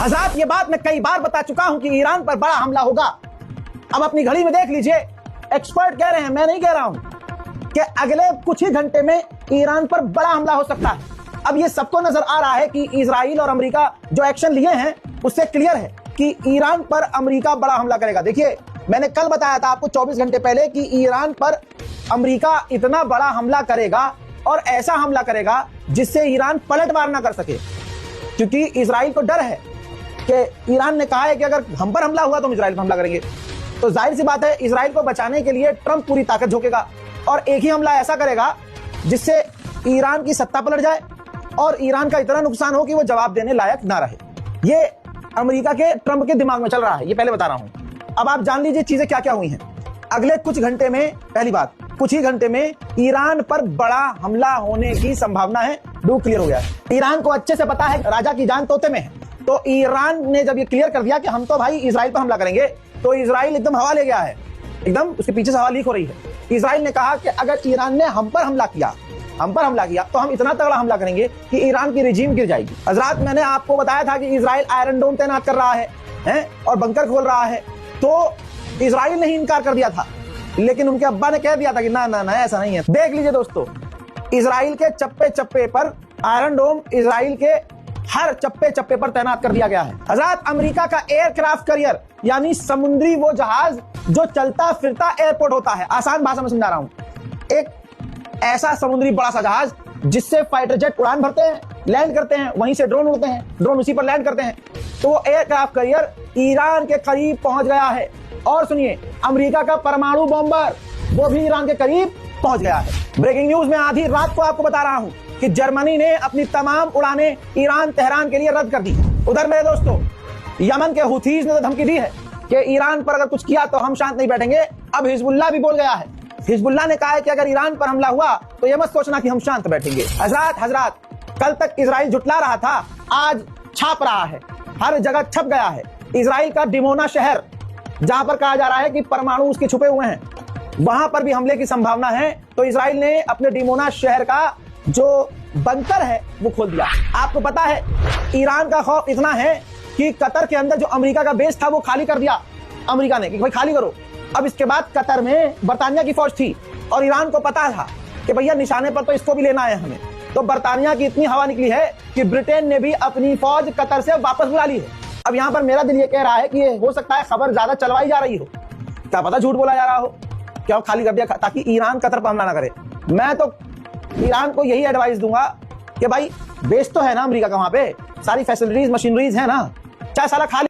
हज़रात, ये बात मैं कई बार बता चुका हूं कि ईरान पर बड़ा हमला होगा। अब अपनी घड़ी में देख लीजिए, एक्सपर्ट कह रहे हैं, मैं नहीं कह रहा हूं, कि अगले कुछ ही घंटे में ईरान पर बड़ा हमला हो सकता है। अब ये सबको नजर आ रहा है कि इजराइल और अमेरिका जो एक्शन लिए हैं उससे क्लियर है कि ईरान पर अमेरिका बड़ा हमला करेगा। देखिए, मैंने कल बताया था आपको 24 घंटे पहले कि ईरान पर अमेरिका इतना बड़ा हमला करेगा और ऐसा हमला करेगा जिससे ईरान पलटवार ना कर सके, क्योंकि इजराइल को डर है कि ईरान ने कहा है कि अगर हम पर हमला हुआ तो हम इजराइल पर हमला करेंगे। तो जाहिर सी बात है, इजराइल को बचाने के लिए ट्रंप पूरी ताकत झोंकेगा और एक ही हमला ऐसा करेगा जिससे ईरान की सत्ता पलट जाए और ईरान का इतना नुकसान हो कि वो जवाब देने लायक ना रहे। ये अमेरिका के ट्रंप के दिमाग में चल रहा है, ये पहले बता रहा हूं। अब आप जान लीजिए चीजें क्या क्या हुई हैं। अगले कुछ घंटे में, पहली बात, कुछ ही घंटे में ईरान पर बड़ा हमला होने की संभावना है। डू क्लियर हो गया है। ईरान को अच्छे से पता है राजा की जान तोते में है, तो ईरान ने जब ये क्लियर कर दिया कि हम तो भाई इजराइल पर हमला करेंगे, तो इजराइल एकदम हवा ले गया है, एकदम उसके पीछे से हवा लीक हो रही है। इजराइल ने कहा कि अगर ईरान ने हम पर हमला किया तो हम इतना तगड़ा हमला करेंगे कि ईरान की रिजीम गिर जाएगी। हजरात, मैंने आपको बताया था कि इजराइल आयरन डोम तैनात कर रहा है और बंकर खोल रहा है, तो इजराइल ने ही इनकार कर दिया था, लेकिन उनके अब्बा ने कह दिया था कि ना ना ना ऐसा नहीं है। देख लीजिए दोस्तों, इजराइल के चप्पे चप्पे पर आयरन डोम इजराइल के हर चप्पे चप्पे पर तैनात कर दिया गया है। हजरात, अमेरिका का एयरक्राफ्ट कैरियर यानी समुद्री वो जहाज जो चलता फिरता एयरपोर्ट होता है, आसान भाषा में समझा रहा हूं, एक ऐसा समुद्री बड़ा सा जहाज जिससे फाइटर जेट उड़ान भरते हैं, लैंड करते हैं, वहीं से ड्रोन उड़ते हैं, ड्रोन उसी पर लैंड करते हैं। तो वो एयरक्राफ्ट कैरियर ईरान के करीब पहुंच गया है। और सुनिए, अमेरिका का परमाणु बॉम्बर वो भी ईरान के करीब पहुंच गया है। ब्रेकिंग न्यूज में आधी रात को आपको बता रहा हूं कि जर्मनी ने अपनी तमाम उड़ानें ईरान तेहरान के लिए रद्द कर दी। उधर मेरे दोस्तों, यमन के हुथीज ने तो धमकी दी है कि ईरान पर अगर कुछ किया तो हम शांत नहीं बैठेंगे। अब हिजबुल्लाह भी बोल गया है। हिजबुल्लाह ने कहा है कि अगर ईरान पर हमला हुआ तो ये मत सोचना कि हम शांत बैठेंगे। हजरात, कल तक इजराइल जुटला रहा था, आज छाप रहा है, हर जगह छप गया है। इजराइल का डिमोना शहर, जहां पर कहा जा रहा है कि परमाणु उसके छुपे हुए हैं, वहां पर भी हमले की संभावना है। तो इजराइल ने अपने डिमोना शहर का जो बंकर है वो खोल दिया। आपको पता है, ईरान का खौफ इतना है कि कतर के अंदर जो अमेरिका का बेस था वो खाली कर दिया अमेरिका ने कि भाई खाली करो। अब इसके बाद कतर में बरतानिया की फौज थी और ईरान को पता था कि भैया निशाने पर तो इसको भी लेना है हमें। तो बरतानिया की इतनी हवा निकली है कि ब्रिटेन ने भी अपनी फौज कतर से वापस बुला ली है। अब यहां पर मेरा दिल ये कह रहा है कि ये हो सकता है खबर ज्यादा चलवाई जा रही हो, क्या पता झूठ बोला जा रहा हो, क्या खाली कर दिया ताकि ईरान कतर पर हमला ना करे। मैं तो ईरान को यही एडवाइस दूंगा कि भाई बेस तो है ना अमेरिका का, वहां पे सारी फैसिलिटीज मशीनरीज है ना, चाहे साला खाली